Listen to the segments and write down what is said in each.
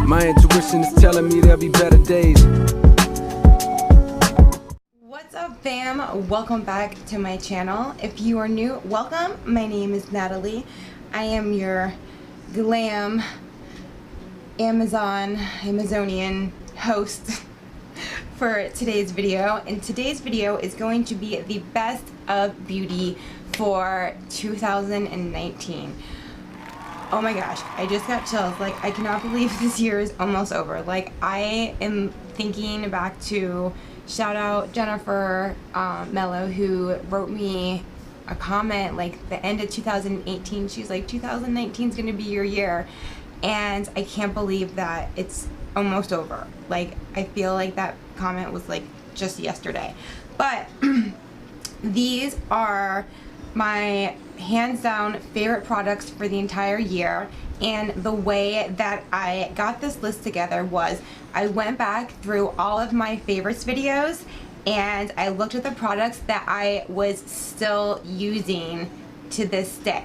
My intuition is telling me there'll be better days. What's up, fam? Welcome back to my channel. If you are new, welcome. My name is Natalie. I am your glam Amazonian host for today's video, and today's video is going to be the best of beauty for 2019. Oh my gosh, I just got chills. Like, I cannot believe this year is almost over. Like, I am thinking back to, shout out Jennifer Mello, who wrote me a comment like the end of 2018. She's like, 2019 is going to be your year, and I can't believe that it's almost over. Like, I feel like that comment was like just yesterday. But these are my hands down favorite products for the entire year, and the way that I got this list together was I went back through all of my favorites videos and I looked at the products that I was still using to this day,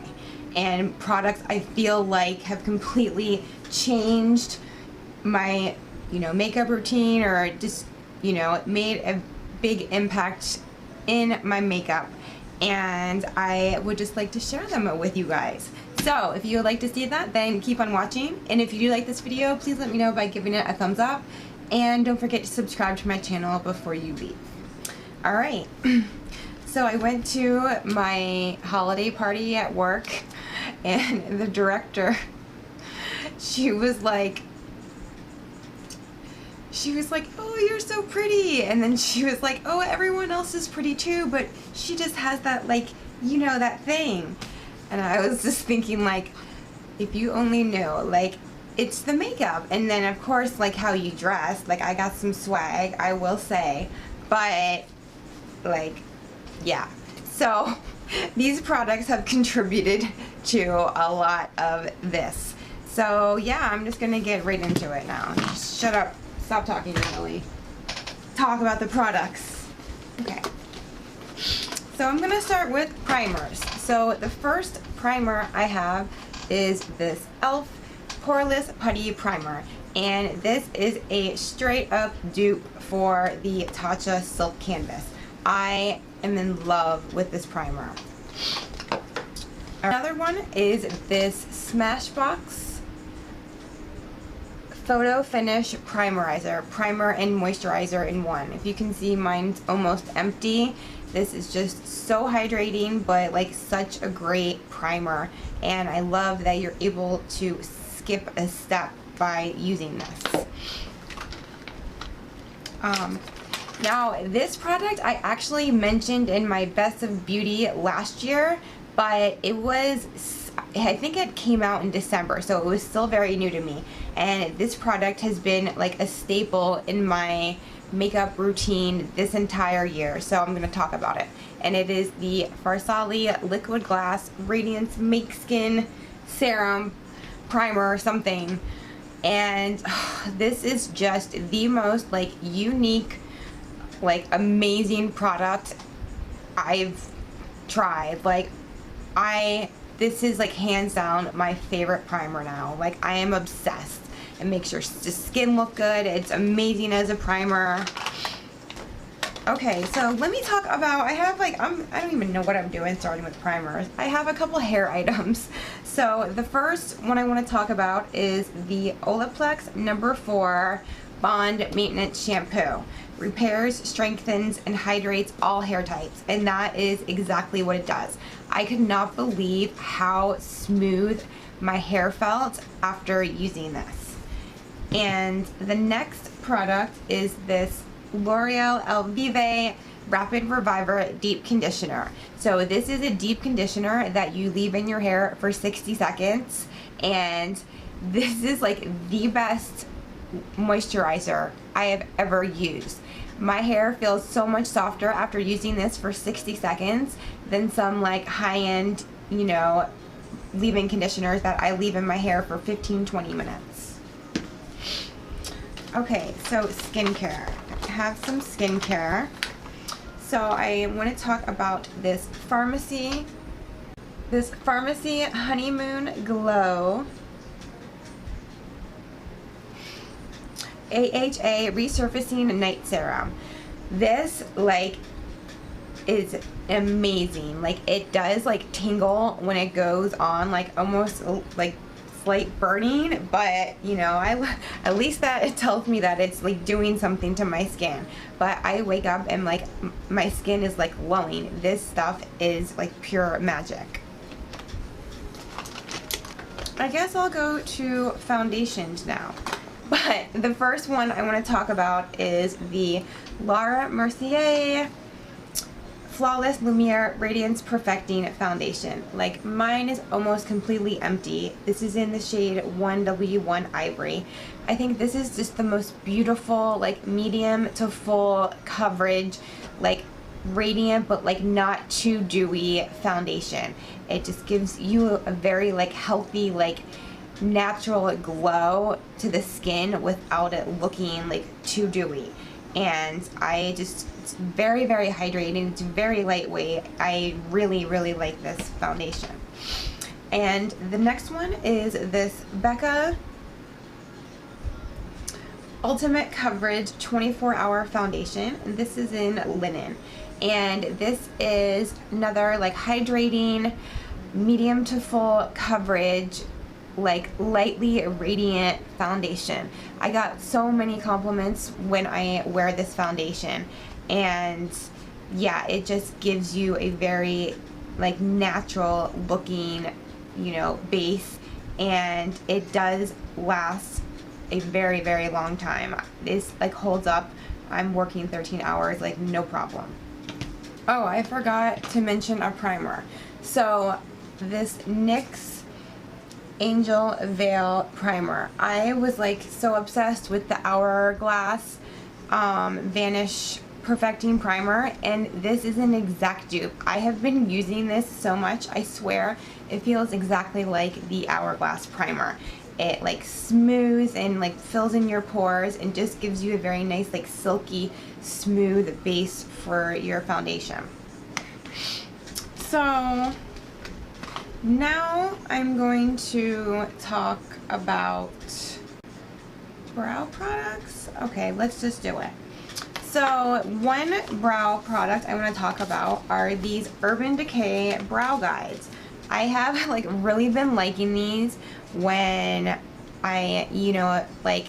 and products I feel like have completely changed my makeup routine, or just made a big impact in my makeup, and I would just like to share them with you guys. So if you would like to see that, then keep on watching, and if you do like this video, please let me know by giving it a thumbs up, and don't forget to subscribe to my channel before you leave. Alright, so I went to my holiday party at work, and the director, she was like, oh, you're so pretty, and then she was like, oh, everyone else is pretty too, but she just has that, like, that thing. And I was just thinking, like, if you only knew, like, it's the makeup, and then of course, like, how you dress. Like, I got some swag, I will say, but like, yeah, so these products have contributed to a lot of this. So yeah, I'm just gonna get right into it now. Just shut up. Stop talking, Natalie. Talk about the products. Okay. So I'm going to start with primers. So the first primer I have is this e.l.f. Poreless Putty Primer. And this is a straight up dupe for the Tatcha Silk Canvas. I am in love with this primer. Another one is this SMASHBOX Photo Finish Primerizer, primer and moisturizer in one. If you can see, mine's almost empty. This is just so hydrating, but like such a great primer, and I love that you're able to skip a step by using this. Now this product I actually mentioned in my best of beauty last year, but it was, I think it came out in December, so it was still very new to me. And this product has been like a staple in my makeup routine this entire year, so I'm going to talk about it. And it is the FARSALI Liquid Glass Radiance Make Skin Serum Primer or something. And this is just the most like unique, like amazing product I've tried. Like, this is like hands down my favorite primer now. Like, I am obsessed. It makes your skin look good. It's amazing as a primer. Okay, so let me talk about, I have like, I don't even know what I'm doing starting with primers. I have a couple hair items. So the first one I want to talk about is the Olaplex No. 4 Bond Maintenance Shampoo. Repairs, strengthens, and hydrates all hair types, and that is exactly what it does. I could not believe how smooth my hair felt after using this. And the next product is this L'Oreal Elvive Rapid Reviver Deep Conditioner. So this is a deep conditioner that you leave in your hair for 60 seconds, and this is like the best moisturizer I have ever used. My hair feels so much softer after using this for 60 seconds than some like high-end, leave-in conditioners that I leave in my hair for 15-20 minutes. Okay, so skincare. I have some skincare. So I want to talk about this Pharmacy Honeymoon Glow AHA Resurfacing Night Serum. This like is amazing. Like it does like tingle when it goes on, like almost like slight burning, but you know, at least that it tells me that it's like doing something to my skin. But I wake up and like my skin is like glowing. This stuff is like pure magic. I guess I'll go to foundations now. But the first one I want to talk about is the Laura Mercier Flawless Lumiere Radiance Perfecting Foundation. Like mine is almost completely empty. This is in the shade 1W1 Ivory. I think this is just the most beautiful, like medium to full coverage, like radiant but like not too dewy foundation. It just gives you a very like healthy, like natural glow to the skin without it looking like too dewy. And it's very, very hydrating. It's very lightweight. I really, really like this foundation. And the next one is this Becca Ultimate Coverage 24-Hour Foundation. And this is in linen. And this is another like hydrating, medium to full coverage, like lightly radiant foundation. I got so many compliments when I wear this foundation, and yeah, it just gives you a very like natural looking, you know, base, and it does last a very, very long time. This like holds up. I'm working 13 hours like no problem. Oh, I forgot to mention a primer. So this NYX Angel Veil Primer. I was like so obsessed with the Hourglass Vanish Perfecting Primer, and this is an exact dupe. I have been using this so much, I swear it feels exactly like the Hourglass Primer. It like smooths and like fills in your pores and just gives you a very nice like silky smooth base for your foundation. So now I'm going to talk about brow products. Okay, let's just do it. So one brow product I want to talk about are these Urban Decay brow guides. I have like really been liking these when I, you know, like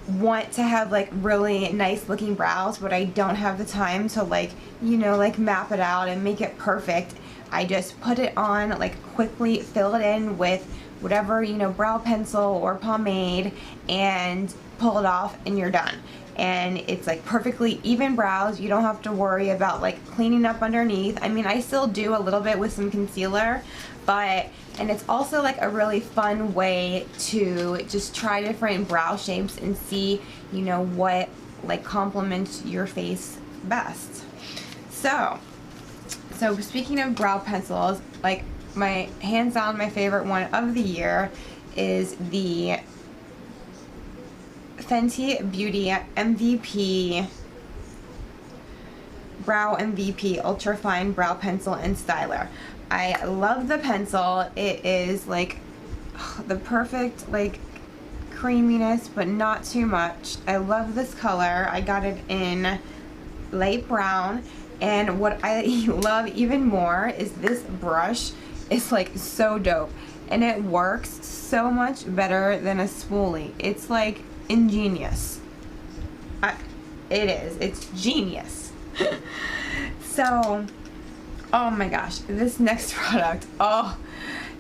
want to have like really nice looking brows, but I don't have the time to like, you know, like map it out and make it perfect. I just put it on, like quickly fill it in with whatever, you know, brow pencil or pomade, and pull it off and you're done. And it's like perfectly even brows. You don't have to worry about like cleaning up underneath. I mean, I still do a little bit with some concealer, and it's also like a really fun way to just try different brow shapes and see, you know, what like complements your face best. So speaking of brow pencils, like my hands down my favorite one of the year is the Fenty Beauty MVP Brow MVP Ultra Fine Brow Pencil and Styler. I love the pencil. It is like the perfect like creaminess, but not too much. I love this color. I got it in light brown. And what I love even more is this brush is like so dope, and it works so much better than a spoolie. It's like ingenious. It is. It's genius. So, oh my gosh, this next product,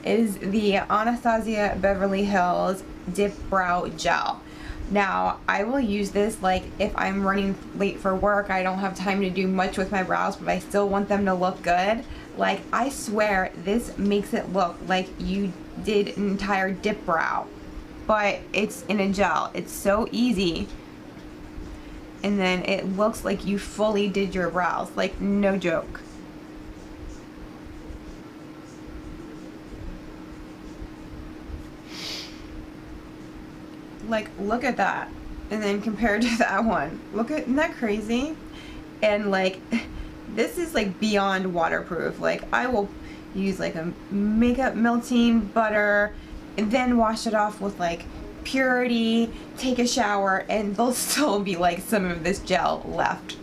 is the Anastasia Beverly Hills Dip Brow Gel. Now, I will use this like if I'm running late for work, I don't have time to do much with my brows, but I still want them to look good. Like, I swear this makes it look like you did an entire dip brow, but it's in a gel. It's so easy. And then it looks like you fully did your brows, like no joke. Like, look at that. And then compared to that one, isn't that crazy? And like, this is like beyond waterproof. Like, I will use like a makeup melting butter and then wash it off with like purity, take a shower, and there'll still be like some of this gel left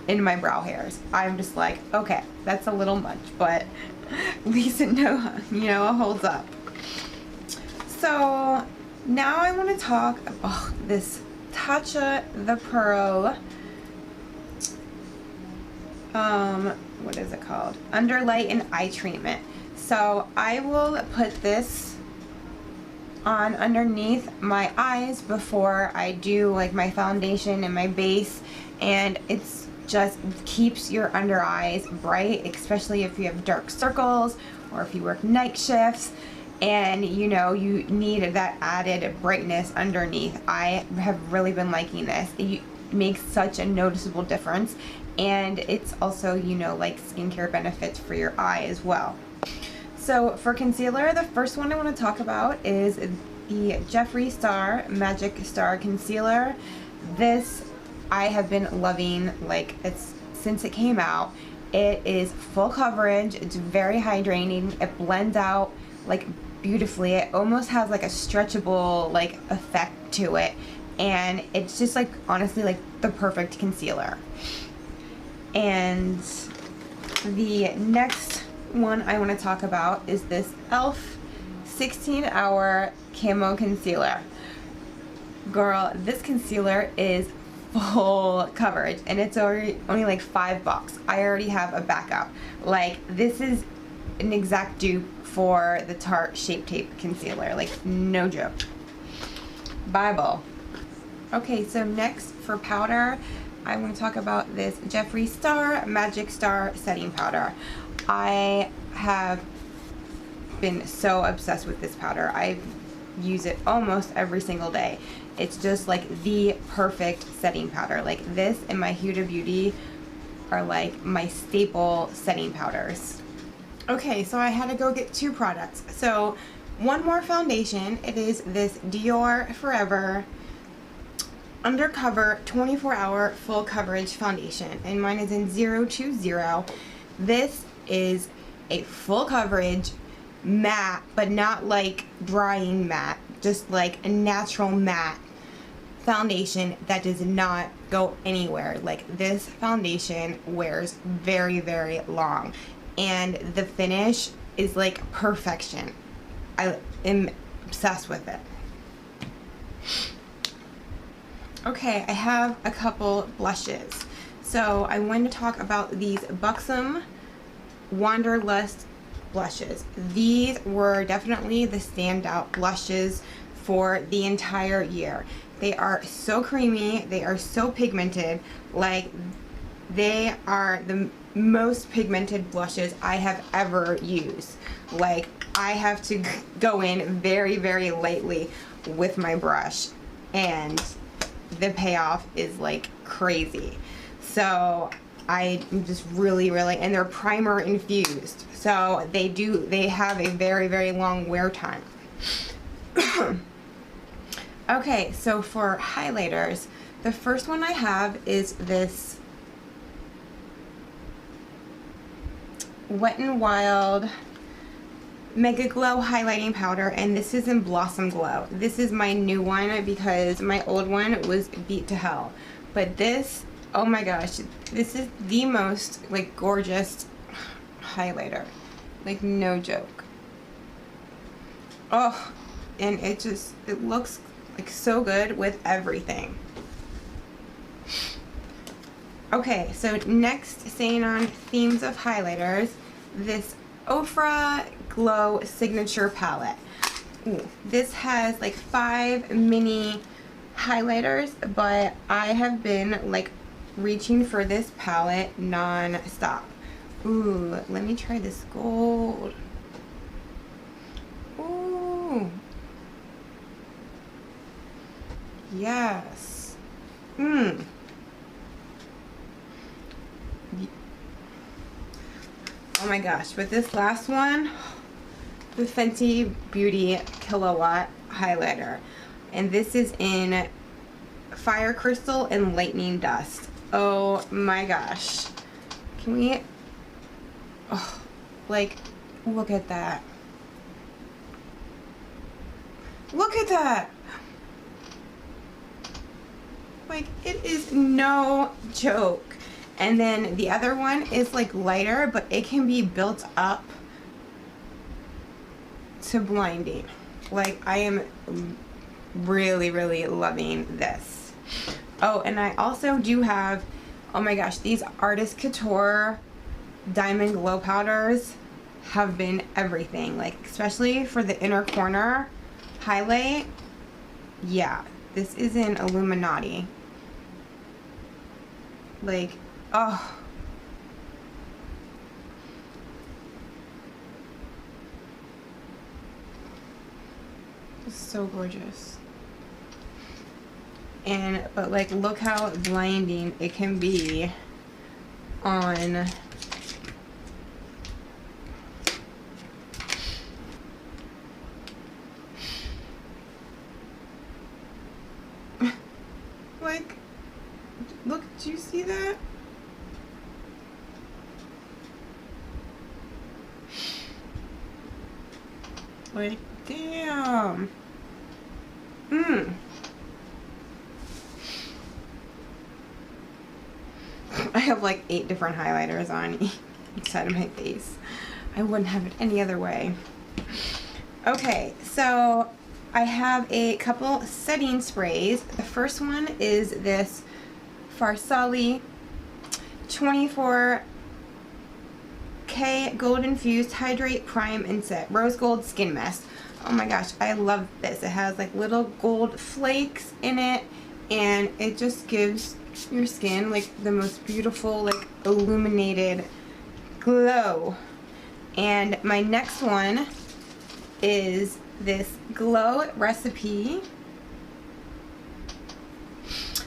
in my brow hairs. I'm just like, okay, that's a little much, but at least it it holds up. So now I want to talk about this Tatcha the Pearl, what is it called? Underlight and Eye Treatment. So I will put this on underneath my eyes before I do like my foundation and my base, and it's just keeps your under eyes bright, especially if you have dark circles or if you work night shifts and you need that added brightness underneath. I have really been liking this. It makes such a noticeable difference, and it's also like skincare benefits for your eye as well. So for concealer, the first one I want to talk about is the Jeffree Star Magic Star Concealer. This I have been loving since it came out. It is full coverage, it's very hydrating, it blends out like beautifully. It almost has like a stretchable like effect to it, and it's just like honestly like the perfect concealer. And the next one I want to talk about is this e.l.f. 16-hour Camo Concealer. Girl, this concealer is full coverage, and it's only like $5. I already have a backup. Like, this is an exact dupe for the Tarte Shape Tape Concealer. Like, no joke. Bible. Okay, so next for powder, I want to talk about this Jeffree Star Magic Star Setting Powder. I have been so obsessed with this powder. I use it almost every single day. It's just like the perfect setting powder. Like, this and my Huda Beauty are like my staple setting powders. Okay, so I had to go get two products. So one more foundation. It is this Dior Forever Undercover 24-hour full coverage foundation, and mine is in 020. This is a full coverage matte, but not like drying matte, just like a natural matte foundation that does not go anywhere. Like, this foundation wears very, very long, and the finish is like perfection. I am obsessed with it. Okay, I have a couple blushes. So I wanted to talk about these Buxom Wanderlust blushes. These were definitely the standout blushes for the entire year. They are so creamy, they are so pigmented. Like, they are the most pigmented blushes I have ever used. Like, I have to go in very, very lightly with my brush, and the payoff is like crazy. So I just really, and they're primer infused, so they have a very, very long wear time. Okay, so for highlighters, the first one I have is this Wet n Wild Mega Glow highlighting powder, and this is in Blossom Glow. This is my new one because my old one was beat to hell. But this, oh my gosh, this is the most like gorgeous highlighter. Like, no joke. Oh, and it looks like so good with everything. Okay, so next, staying on themes of highlighters, this Ofra Glow Signature Palette. Ooh, this has like 5 mini highlighters, but I have been like reaching for this palette non-stop. Ooh, let me try this gold. Ooh. Yes. Oh my gosh, but this last one, the Fenty Beauty Kilowatt highlighter, and this is in Fire Crystal and Lightning Dust. Oh my gosh. Can we, oh, like, look at that. Look at that. Like, it is no joke. And then the other one is like lighter, but it can be built up to blinding. Like, I am really, really loving this. Oh, and I also do have, oh my gosh, these Artist Couture Diamond Glow Powders have been everything. Like, especially for the inner corner highlight. Yeah, this is in Illuminati. Like, oh. It's so gorgeous. And, but like, look how blinding it can be on like, look, do you see that? Like, damn. I have like 8 different highlighters on each side of my face. I wouldn't have it any other way. Okay, so I have a couple setting sprays. The first one is this FARSALI 24K Gold Infused Hydrate, Prime, and Set Rose Gold Skin Mist. Oh my gosh, I love this. It has like little gold flakes in it, and it just gives your skin like the most beautiful, like illuminated glow. And my next one is this Glow Recipe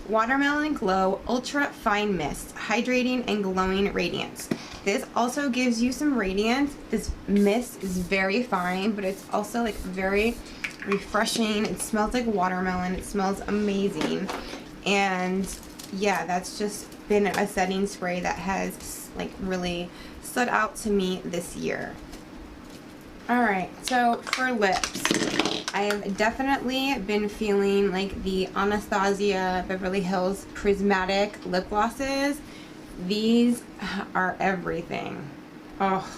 Watermelon Glow Ultra Fine Mist, Hydrating and Glowing Radiance. This also gives you some radiance. This mist is very fine, but it's also like very refreshing. It smells like watermelon. It smells amazing. And yeah, that's just been a setting spray that has like really stood out to me this year. Alright, so for lips, I have definitely been feeling like the Anastasia Beverly Hills Prismatic lip glosses. These are everything. Oh.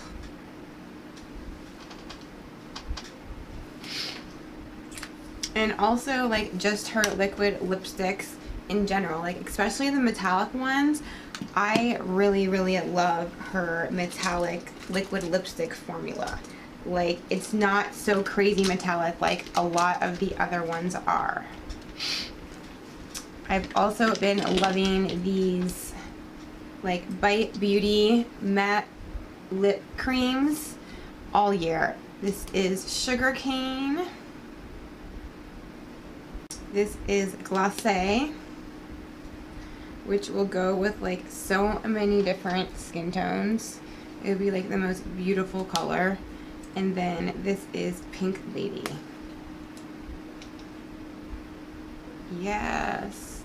And also like just her liquid lipsticks in general, like especially the metallic ones. I really, really love her metallic liquid lipstick formula. Like, it's not so crazy metallic like a lot of the other ones are. I've also been loving these like Bite Beauty matte lip creams all year. This is Sugarcane. This is Glacé, which will go with like so many different skin tones. It would be like the most beautiful color. And then this is Pink Lady. Yes.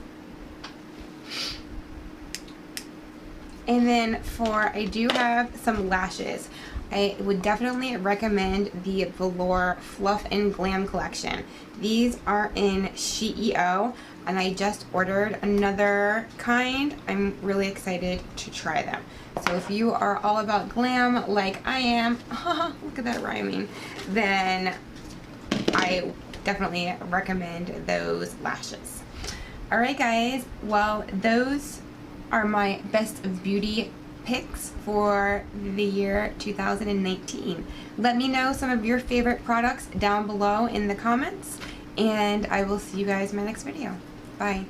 And then I do have some lashes. I would definitely recommend the Velour Fluff and Glam collection. These are in SheEO, and I just ordered another kind. I'm really excited to try them. So if you are all about glam like I am, look at that rhyming, then I definitely recommend those lashes. Alright guys, well those are my best of beauty picks for the year 2019. Let me know some of your favorite products down below in the comments, and I will see you guys in my next video. Bye.